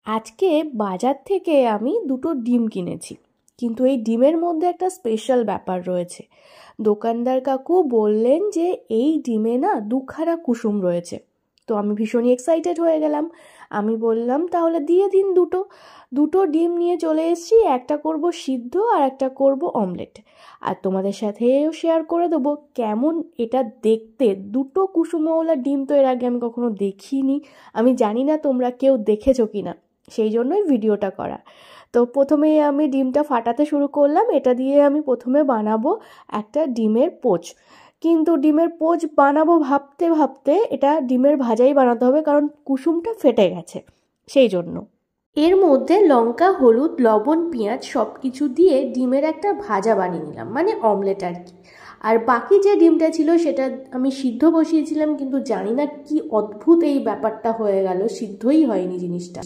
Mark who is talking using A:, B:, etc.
A: আজকে বাজার থেকে আমি দুটো ডিম কিনেছি, কিন্তু এই ডিমের মধ্যে একটা স্পেশাল ব্যাপার রয়েছে। দোকানদার কাকু বললেন যে এই ডিমে না দুখানা কুসুম রয়েছে। তো আমি ভীষণই এক্সাইটেড হয়ে গেলাম। আমি বললাম তাহলে দিয়ে দিন দুটো। দুটো ডিম নিয়ে চলে এসেছি, একটা করব সিদ্ধ আর একটা করব অমলেট। আর তোমাদের সাথেও শেয়ার করে দেবো কেমন এটা দেখতে। দুটো কুসুমওয়ালা ডিম তো এর আগে আমি কখনো দেখিনি। আমি জানি না তোমরা কেউ দেখেছো কিনা, সেই জন্যই ভিডিওটা করা। তো প্রথমেই আমি ডিমটা ফাটাতে শুরু করলাম। এটা দিয়ে আমি প্রথমে বানাবো একটা ডিমের পোচ। কিন্তু ডিমের পোচ বানাবো ভাবতে ভাবতে এটা ডিমের ভাজাই বানাতে হবে, কারণ কুসুমটা ফেটে গেছে সেই জন্য। এর মধ্যে লঙ্কা, হলুদ, লবণ, পেঁয়াজ সব কিছু দিয়ে ডিমের একটা ভাজা বানিয়ে নিলাম, মানে অমলেট আর কি। আর বাকি যে ডিমটা ছিল সেটা আমি সিদ্ধ বসিয়েছিলাম, কিন্তু জানি না কি অদ্ভুত এই ব্যাপারটা হয়ে গেল, সিদ্ধই হয়নি জিনিসটা।